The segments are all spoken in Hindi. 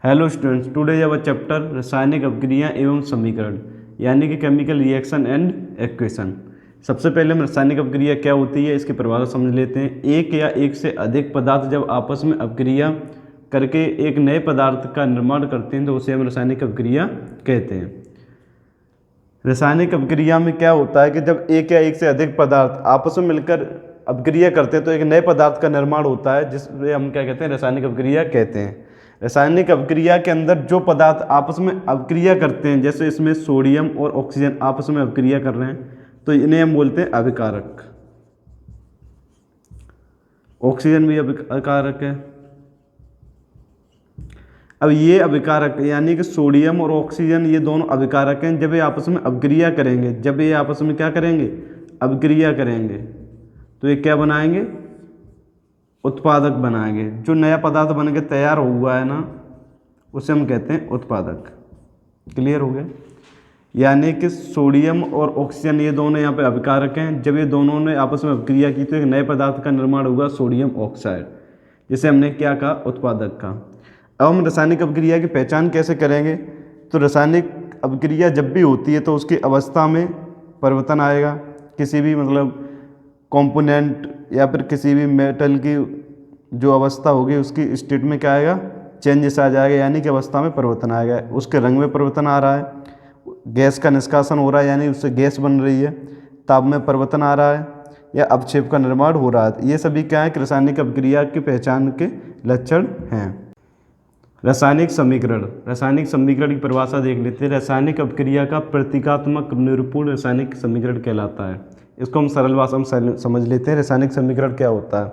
Hello students, today our chapter रासायनिक अभिक्रिया एवं समीकरण यानी कि केमिकल रिएक्शन एंड इक्वेशन। सबसे पहले हम रासायनिक अभिक्रिया क्या होती है इसकी परिभाषा समझ लेते हैं। एक या एक से अधिक पदार्थ जब आपस में अभिक्रिया करके एक नए पदार्थ का निर्माण करते हैं तो उसे हम रासायनिक अभिक्रिया कहते हैं। रासायनिक अभिक्रिया में क्या होता है कि जब एक या एक से अधिक पदार्थ आपस में मिलकर अभिक्रिया करते हैं तो एक नए पदार्थ का निर्माण होता है, जिसमें हम क्या कहते हैं, रासायनिक अभिक्रिया कहते हैं। रासायनिक अभिक्रिया के अंदर जो पदार्थ आपस में अभिक्रिया करते हैं, जैसे इसमें सोडियम और ऑक्सीजन आपस में अभिक्रिया कर रहे हैं तो इन्हें हम बोलते हैं अभिकारक। ऑक्सीजन भी अभिकारक है। अब ये अभिकारक यानी कि सोडियम और ऑक्सीजन ये दोनों अभिकारक हैं। जब ये आपस में अभिक्रिया करेंगे, जब ये आपस में क्या करेंगे, अभिक्रिया करेंगे, तो ये क्या बनाएंगे, उत्पादक बनाएंगे। जो नया पदार्थ बन के तैयार हुआ है ना, उसे हम कहते हैं उत्पादक। क्लियर हो गया। यानी कि सोडियम और ऑक्सीजन ये दोनों यहाँ पे अभिकारक हैं। जब ये दोनों ने आपस में अभिक्रिया की तो एक नए पदार्थ का निर्माण होगा, सोडियम ऑक्साइड, जिसे हमने क्या कहा, उत्पादक का। अब हम रासायनिक अभिक्रिया की पहचान कैसे करेंगे, तो रासायनिक अभिक्रिया जब भी होती है तो उसकी अवस्था में परिवर्तन आएगा। किसी भी मतलब कंपोनेंट या फिर किसी भी मेटल की जो अवस्था होगी उसकी स्टेट में क्या आएगा, चेंजेस आ जाएगा, यानी कि अवस्था में परिवर्तन आएगा। उसके रंग में परिवर्तन आ रहा है, गैस का निष्कासन हो रहा है यानी उससे गैस बन रही है, ताप में परिवर्तन आ रहा है, या अवक्षेप का निर्माण हो रहा है। ये सभी क्या है कि रासायनिक अभिक्रिया की पहचान के लक्षण हैं। रासायनिक समीकरण, रासायनिक समीकरण की परिभाषा देख लेते हैं। रासायनिक अभिक्रिया का प्रतीकात्मक निरूपण रासायनिक समीकरण कहलाता है। इसको हम सरल भाषा में समझ लेते हैं। रासायनिक समीकरण क्या होता है,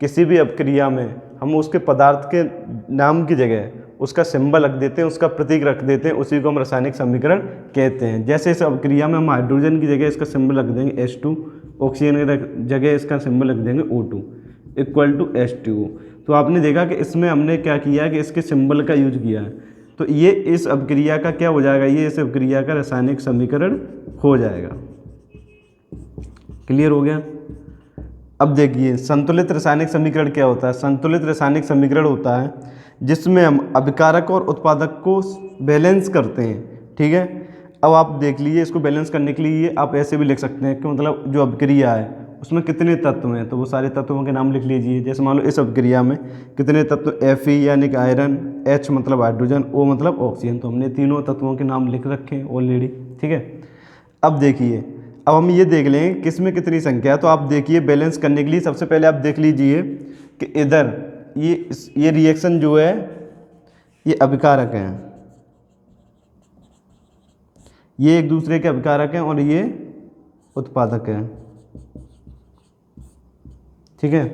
किसी भी अभिक्रिया में हम उसके पदार्थ के नाम की जगह उसका सिंबल रख देते हैं, उसका प्रतीक रख देते हैं, उसी को हम रासायनिक समीकरण कहते हैं। जैसे इस अभिक्रिया में हम हाइड्रोजन की जगह इसका सिंबल रख देंगे H2, ऑक्सीजन की जगह इसका सिंबल रख देंगे O2 इक्वल टू H2O। तो आपने देखा कि इसमें हमने क्या किया है कि इसके सिंबल का यूज किया है, तो ये इस अभिक्रिया का क्या हो जाएगा, ये इस अभिक्रिया का रासायनिक समीकरण हो जाएगा। क्लियर हो गया। अब देखिए संतुलित रासायनिक समीकरण क्या होता है। संतुलित रासायनिक समीकरण होता है जिसमें हम अभिकारक और उत्पादक को बैलेंस करते हैं। ठीक है। अब आप देख लीजिए, इसको बैलेंस करने के लिए आप ऐसे भी लिख सकते हैं कि मतलब जो अभिक्रिया है उसमें कितने तत्व हैं, तो वो सारे तत्वों के नाम लिख लीजिए। जैसे मान लो इस अभिक्रिया में कितने तत्व, Fe यानी कि आयरन, H मतलब हाइड्रोजन, O मतलब ऑक्सीजन, तो हमने तीनों तत्वों के नाम लिख रखे हैं ऑलरेडी। ठीक है। अब देखिए, अब हम ये देख लेंगे किस में कितनी संख्या है। तो आप देखिए बैलेंस करने के लिए सबसे पहले आप देख लीजिए कि इधर ये रिएक्शन जो है ये अभिकारक हैं, ये एक दूसरे के अभिकारक हैं और ये उत्पादक हैं। ठीक है।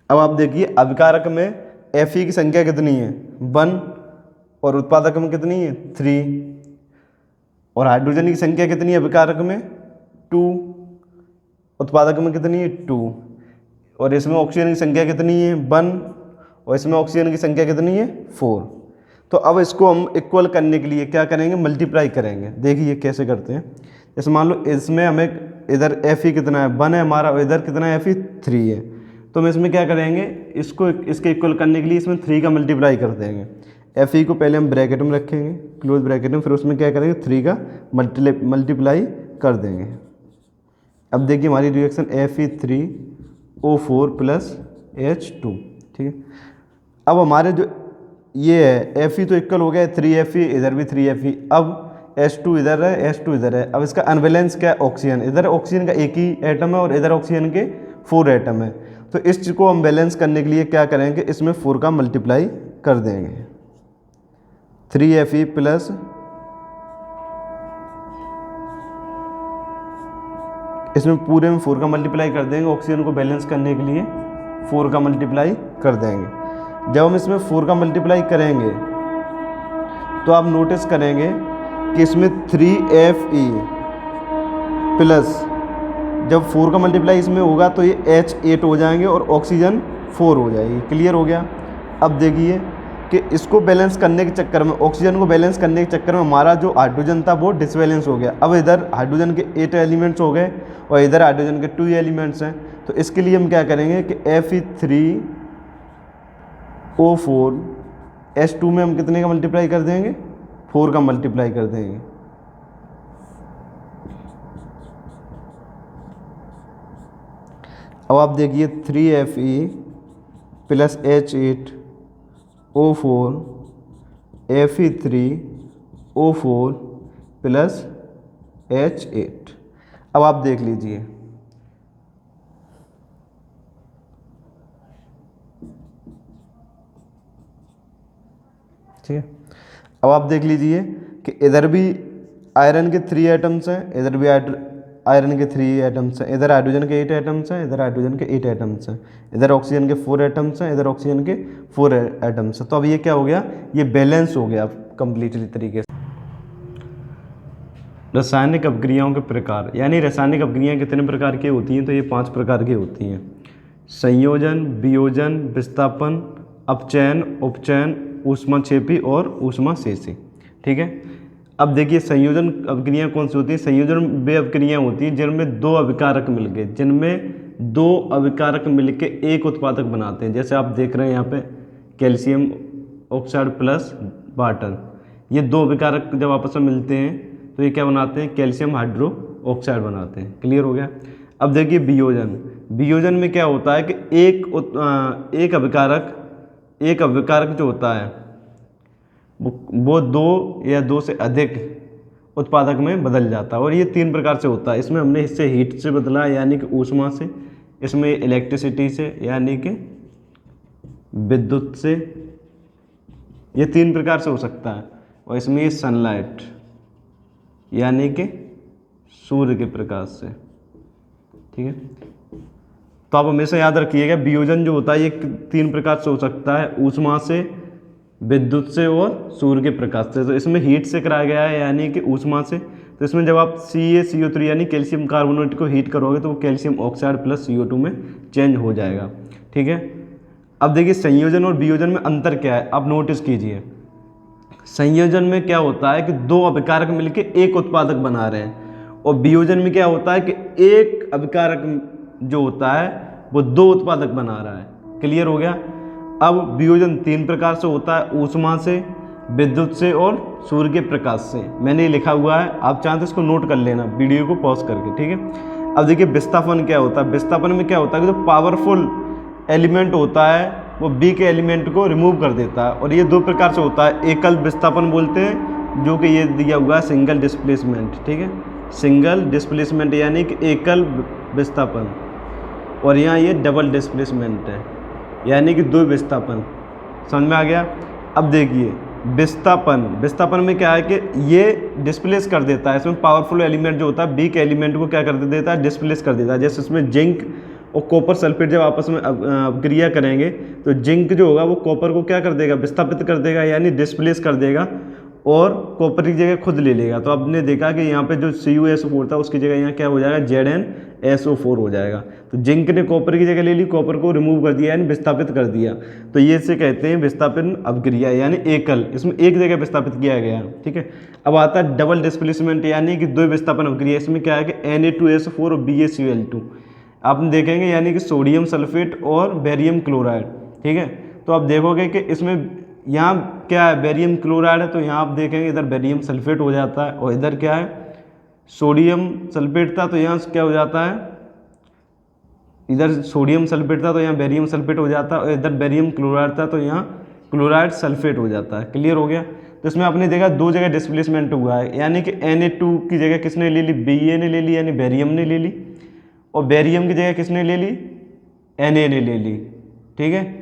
अब आप देखिए अभिकारक में Fe की संख्या कितनी है, 1, और उत्पादक में कितनी है, 3, और हाइड्रोजन की संख्या कितनी है अभिकारक में, 2, उत्पादक में कितनी है, 2, और इसमें ऑक्सीजन की संख्या कितनी है, 1, और इसमें ऑक्सीजन की संख्या कितनी है, 4। तो अब इसको हम इक्वल करने के लिए क्या करेंगे, मल्टीप्लाई करेंगे। देखिए कैसे करते हैं। जैसे मान लो इसमें हमें इधर Fe कितना है, 1 है हमारा, और इधर कितना है, Fe 3 है। तो हम इसमें क्या करेंगे, इसको इसके इक्वल करने के लिए इसमें 3 का मल्टीप्लाई कर देंगे। Fe को पहले हम ब्रैकेट में रखेंगे, क्लोज ब्रैकेट में, फिर उसमें क्या करेंगे, 3 का मल्टीप्लाई कर देंगे। अब देखिए हमारी रिएक्शन Fe3O4 प्लस H2। ठीक है। अब हमारे जो ये है Fe तो इक्वल हो गया 3Fe, इधर भी 3Fe। अब H2 इधर है, H2 इधर है। अब इसका अनबैलेंस क्या है, ऑक्सीजन। इधर ऑक्सीजन का एक ही एटम है और इधर ऑक्सीजन के 4 एटम है। तो इस चीज़ को हम बैलेंस करने के लिए क्या करेंगे, इसमें 4 का मल्टीप्लाई कर देंगे। 3Fe प्लस इसमें पूरे में 4 का मल्टीप्लाई कर देंगे। ऑक्सीजन को बैलेंस करने के लिए 4 का मल्टीप्लाई कर देंगे। जब हम इसमें 4 का मल्टीप्लाई करेंगे तो आप नोटिस करेंगे कि इसमें 3Fe प्लस जब 4 का मल्टीप्लाई इसमें होगा तो ये H8 हो जाएंगे और ऑक्सीजन 4 हो जाएगी। क्लियर हो गया। अब देखिए कि इसको बैलेंस करने के चक्कर में, ऑक्सीजन को बैलेंस करने के चक्कर में हमारा जो हाइड्रोजन था वो डिसबैलेंस हो गया। अब इधर हाइड्रोजन के 8 एलिमेंट्स हो गए और इधर हाइड्रोजन के 2 एलिमेंट्स हैं। तो इसके लिए हम क्या करेंगे कि Fe3O4 H2 में हम कितने का मल्टीप्लाई कर देंगे, 4 का मल्टीप्लाई कर देंगे। अब आप देखिए 3Fe plus H8O4 Fe3O4 plus H8। अब आप देख लीजिए, ठीक है। अब आप देख लीजिए कि इधर भी आयरन के 3 एटम्स हैं, इधर भी आयरन के 3 एटम्स हैं, इधर हाइड्रोजन के 8 एटम्स हैं, इधर हाइड्रोजन के 8 एटम्स हैं, इधर ऑक्सीजन के 4 एटम्स हैं, इधर ऑक्सीजन के 4 एटम्स हैं। तो अब ये क्या हो गया, ये बैलेंस हो गया कंप्लीटली तरीके से। रासायनिक अपक्रियाओं के प्रकार, यानी रासायनिक अपक्रियाएं कितने प्रकार की होती हैं, तो ये 5 प्रकार की होती हैं। संयोजन, वियोजन, विस्थापन, अपचयन, उपचयन, ऊष्माक्षेपी और ऊष्माशेषी, ठीक है। अब देखिए संयोजन अपक्रियाएं कौन सी होती हैं। संयोजन वे अपक्रियाएं होती हैं जिनमें 2 अभिकारक मिलके एक उत्पादक बनाते हैं। जैसे आप देख रहे हैं यहाँ पे कैल्शियम ऑक्साइड प्लस वाटर, ये 2 अभिकारक जब आपस में मिलते हैं तो ये क्या बनाते हैं, कैल्शियम हाइड्रो ऑक्साइड बनाते हैं। क्लियर हो गया। अब देखिए वियोजन, वियोजन में क्या होता है कि एक अभिकारक जो होता है वो 2 या 2 से अधिक उत्पादक में बदल जाता है, और ये 3 प्रकार से होता है। इसमें हमने इससे हीट से बदला यानी कि ऊष्मा से, इसमें इलेक्ट्रिसिटी से यानी कि विद्युत से, ये 3 प्रकार से हो सकता है। और इसमें ये सनलाइट यानी कि सूर्य के प्रकाश से, ठीक है। तो आप हमेशा याद रखिएगा वियोजन जो होता है ये 3 प्रकार से हो सकता है, ऊष्मा से, विद्युत से और सूर्य के प्रकाश से। तो इसमें हीट से कराया गया है यानी कि ऊष्मा से। तो इसमें जब आप CaCO3 यानी कैल्शियम कार्बोनेट को हीट करोगे तो वो कैल्शियम ऑक्साइड प्लस CO2 में चेंज हो जाएगा, ठीक है। अब देखिए संयोजन और वियोजन में अंतर क्या है, आप नोटिस कीजिए। संयोजन में क्या होता है कि 2 अभिकारक मिलके एक उत्पादक बना रहे हैं, और वियोजन में क्या होता है कि एक अभिकारक जो होता है वो 2 उत्पादक बना रहा है। क्लियर हो गया। अब वियोजन 3 प्रकार से होता है, ऊष्मा से, विद्युत से और सूर्य के प्रकाश से। मैंने ये लिखा हुआ है, आप चाहते इसको नोट कर लेना वीडियो को पॉज करके, ठीक है। अब देखिए विस्थापन क्या होता है। विस्थापन में क्या होता है कि जो पावरफुल एलिमेंट होता है वो वीक एलिमेंट को रिमूव कर देता है, और ये 2 प्रकार से होता है। एकल विस्थापन बोलते हैं, जो कि ये दिया हुआ है सिंगल डिस्प्लेसमेंट, ठीक है। सिंगल डिस्प्लेसमेंट यानी कि एकल विस्थापन, और यहाँ ये डबल डिस्प्लेसमेंट है यानी कि 2 विस्थापन। समझ में आ गया। अब देखिए विस्थापन में क्या है कि ये डिस्प्लेस कर देता है, इसमें पावरफुल एलिमेंट जो होता है वीक एलिमेंट को क्या कर देता है, डिस्प्लेस कर देता है। जैसे इसमें जिंक और कॉपर सल्फेट जब आपस में अपक्रिया करेंगे तो जिंक जो होगा वो कॉपर को क्या कर देगा, विस्थापित कर देगा यानी डिस्प्लेस कर देगा, और कॉपर की जगह खुद ले लेगा। तो आपने देखा कि यहाँ पे जो CuSO4 था उसकी जगह यहाँ क्या हो जाएगा, ZnSO4 हो जाएगा। तो जिंक ने कॉपर की जगह ले ली, कॉपर को रिमूव कर दिया यानी विस्थापित कर दिया। तो ये से कहते हैं विस्थापन अपक्रिया यानी एकल, इसमें एक जगह विस्थापित किया गया, ठीक है। अब आता है डबल डिस्प्लेसमेंट यानी कि 2 विस्थापन अपक्रिया। इसमें क्या है कि Na2SO4 और BaCl2 आपने देखेंगे यानी कि सोडियम सल्फेट और बेरियम क्लोराइड, ठीक है। तो आप देखोगे कि इसमें यहाँ क्या है, बेरियम क्लोराइड है, तो यहाँ आप देखेंगे इधर बेरियम सल्फेट हो जाता है, और इधर क्या है, सोडियम सल्फेट था तो यहाँ क्या हो जाता है, इधर सोडियम सल्फेट था तो यहाँ बेरियम सल्फेट हो जाता है, और इधर बेरियम क्लोराइड था तो यहाँ क्लोराइड सल्फेट हो जाता है। क्लियर हो गया। तो इसमें आपने देखा 2 जगह डिस्प्लेसमेंट हुआ है, यानी कि Na2 की जगह किसने ले ली, Ba ने ले ली यानी बेरियम ने ले ली, और बेरियम की जगह किसने ले ली, Na ने ले ली, ठीक है।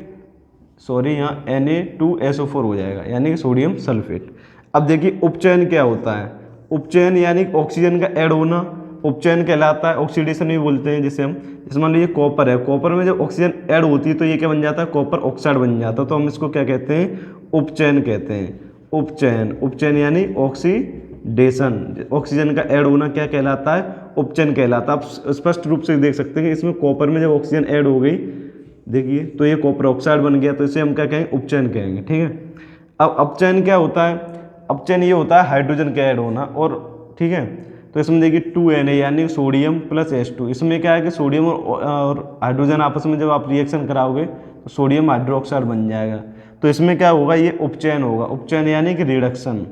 सॉरी, यहाँ Na2SO4 हो जाएगा यानी कि सोडियम सल्फेट। अब देखिए उपचयन क्या होता है। उपचयन यानी ऑक्सीजन का ऐड होना उपचयन कहलाता है, ऑक्सीडेशन भी बोलते हैं जिसे हम। जैसे मान लीजिए कॉपर है, कॉपर में जब ऑक्सीजन ऐड होती है तो ये क्या बन जाता है, कॉपर ऑक्साइड बन जाता है। तो हम इसको क्या कहते हैं, उपचयन कहते हैं। उपचयन यानी ऑक्सीडेशन, ऑक्सीजन का ऐड होना क्या कहलाता है, उपचयन कहलाता है। आप स्पष्ट रूप से देख सकते हैं कि इसमें कॉपर में जब ऑक्सीजन ऐड हो गई, देखिए तो ये कॉपर ऑक्साइड बन गया, तो इसे हम क्या कहेंगे, उपचयन कहेंगे, ठीक है। अब अपचयन क्या होता है, अपचयन ये होता है हाइड्रोजन का ऐड होना, और ठीक है। तो इसमें देखिए 2Na यानी सोडियम प्लस H2, इसमें क्या है कि सोडियम और हाइड्रोजन आपस में जब आप रिएक्शन कराओगे तो सोडियम हाइड्रोक्साइड बन जाएगा। तो इसमें क्या होगा, ये उपचयन होगा, उपचयन यानी कि रिडक्शन।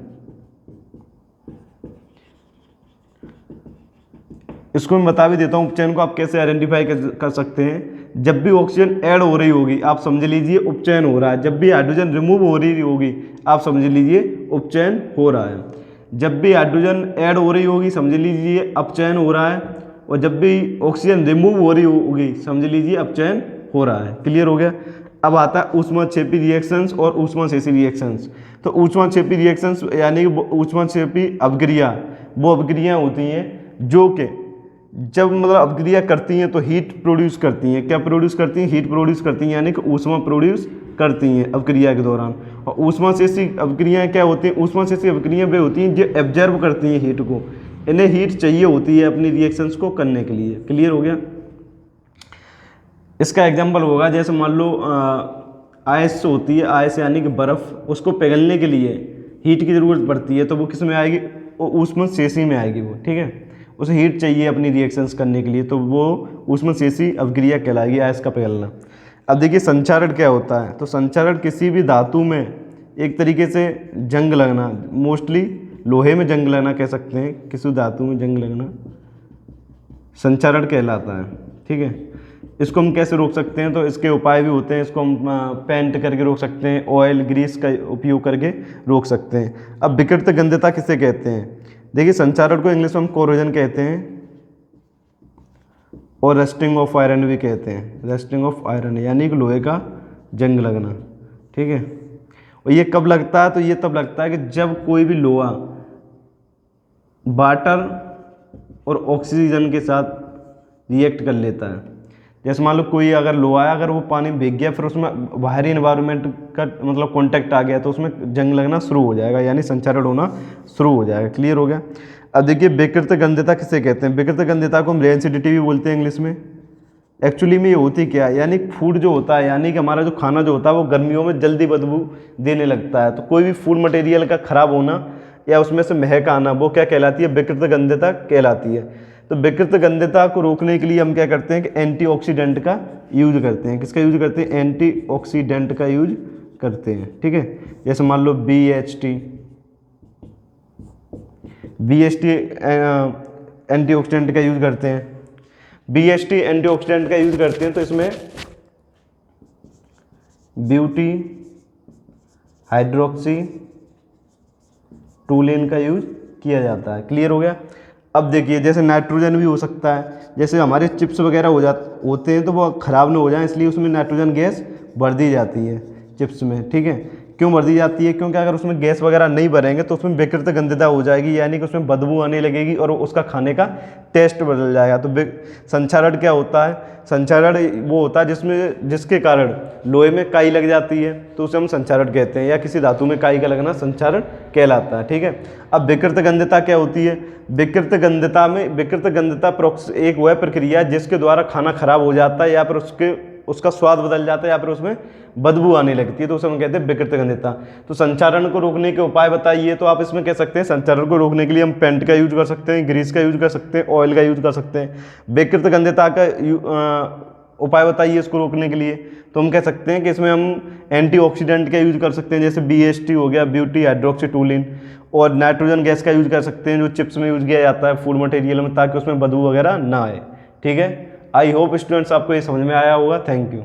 इसको मैं बता भी देता हूँ उपचयन को आप कैसे आइडेंटिफाई कर सकते हैं। जब भी ऑक्सीजन ऐड हो रही होगी आप समझ लीजिए उपचयन हो रहा है, जब भी हाइड्रोजन रिमूव हो रही होगी आप समझ लीजिए उपचयन हो रहा है। जब भी हाइड्रोजन ऐड हो रही होगी समझ लीजिए अपचयन हो रहा है, और जब भी ऑक्सीजन रिमूव हो रही होगी समझ लीजिए अपचयन हो रहा है। क्लियर हो गया। अब आता है ऊष्माक्षेपी रिएक्शंस और ऊष्माशेषी रिएक्शंस। तो ऊष्माक्षेपी रिएक्शंस यानी ऊष्माक्षेपी अपक्रिया, वो अपक्रियाँ होती हैं जो कि जब मतलब अपक्रिया करती हैं तो हीट प्रोड्यूस करती हैं। क्या प्रोड्यूस करती हैं? हीट प्रोड्यूस करती हैं, यानी कि ऊष्मा प्रोड्यूस करती हैं अपक्रिया के दौरान। और ऊष्माशेषी अपक्रियाएँ क्या होती हैं? ऊष्माशेषी अपक्रियाएँ वे होती हैं जो एब्जर्व करती हैं हीट को। इन्हें हीट चाहिए होती है अपनी रिएक्शंस को करने के लिए। क्लियर हो गया। इसका एग्जाम्पल होगा जैसे मान लो आइस होती है, आइस यानी कि बर्फ़, उसको पिघलने के लिए हीट की ज़रूरत पड़ती है, तो वो किस में आएगी? ऊष्माशेषी में आएगी वो। ठीक है, उसे हीट चाहिए अपनी रिएक्शंस करने के लिए, तो वो ऊष्माशेषी अपक्रिया कहलाएगी, आइस का पिघलना। अब देखिए संचारण क्या होता है। तो संचारण किसी भी धातु में एक तरीके से जंग लगना, मोस्टली लोहे में जंग लगना कह सकते हैं, किसी धातु में जंग लगना संचारण कहलाता है। ठीक है, इसको हम कैसे रोक सकते हैं? तो इसके उपाय भी होते हैं। इसको हम पेंट करके रोक सकते हैं, ऑयल ग्रीस का उपयोग करके रोक सकते हैं। अब विकृत गंधता किसे कहते हैं? देखिए संचारण को इंग्लिश में हम कोरोजन कहते हैं और रस्टिंग ऑफ आयरन भी कहते हैं। रस्टिंग ऑफ आयरन यानी कि लोहे का जंग लगना। ठीक है, और ये कब लगता है? तो ये तब लगता है कि जब कोई भी लोहा वाटर और ऑक्सीजन के साथ रिएक्ट कर लेता है। जैसे मान लो कोई अगर लोहा है, अगर वो पानी में भीग गया, फिर उसमें बाहरी इन्वायरमेंट का मतलब कांटेक्ट आ गया, तो उसमें जंग लगना शुरू हो जाएगा, यानी संचारण होना शुरू हो जाएगा। क्लियर हो गया। अब देखिए विकृत गंधता किसे कहते हैं? विकृत गंधता को हम रेंसिडिटी भी बोलते हैं इंग्लिश में। एक्चुअली में ये होती क्या है, यानी फूड जो होता है, यानी कि हमारा जो खाना जो होता है वो गर्मियों में जल्दी बदबू देने लगता है। तो कोई भी फूड मटेरियल का खराब होना या उसमें से महक आना, वो क्या कहलाती है? विकृत गंधता कहलाती है। तो विकृत गंधता को रोकने के लिए हम क्या करते हैं कि एंटीऑक्सीडेंट का यूज करते हैं। किसका यूज करते हैं? एंटीऑक्सीडेंट का यूज करते हैं। ठीक है, जैसे मान लो BHT एंटीऑक्सीडेंट का यूज करते हैं। BHT एंटीऑक्सीडेंट का यूज करते हैं, तो इसमें ब्यूटी हाइड्रोक्सी टूलिन का यूज किया जाता है। क्लियर हो गया। अब देखिए जैसे नाइट्रोजन भी हो सकता है, जैसे हमारे चिप्स वगैरह होते हैं तो वो ख़राब ना हो जाए, इसलिए उसमें नाइट्रोजन गैस भर दी जाती है चिप्स में। ठीक है, क्यों भर दी जाती है? क्योंकि अगर उसमें गैस वगैरह नहीं भरेंगे तो उसमें विकृत गंधता हो जाएगी, यानी कि उसमें बदबू आने लगेगी और उसका खाने का टेस्ट बदल जाएगा। तो संचारण क्या होता है? संचारण वो होता है जिसके कारण लोहे में काई लग जाती है, तो उसे हम संचारण कहते हैं, या किसी धातु में काई का लगना संचारण कहलाता है। ठीक है, अब विकृत गंधता क्या होती है? विकृत गंधता एक वह प्रक्रिया जिसके द्वारा खाना खराब हो जाता है, या फिर उसका स्वाद बदल जाता है, या फिर उसमें बदबू आने लगती है, तो उसे हम कहते हैं विकृत गंधता। तो संचारण को रोकने के उपाय बताइए। तो आप इसमें कह सकते हैं संचारण को रोकने के लिए हम पेंट का यूज कर सकते हैं, ग्रीस का यूज कर सकते हैं, ऑयल का यूज कर सकते हैं। विकृत गंधता का उपाय बताइए इसको रोकने के लिए। तो हम कह सकते हैं कि इसमें हम एंटीऑक्सीडेंट का यूज कर सकते हैं, जैसे BHT हो गया, ब्यूटी हाइड्रोक्सी टूलिन, और नाइट्रोजन गैस का यूज कर सकते हैं जो चिप्स में यूज किया जाता है फूड मटेरियल में, ताकि उसमें बदबू वगैरह ना आए। ठीक है, आई होप स्टूडेंट्स आपको ये समझ में आया होगा। Thank you.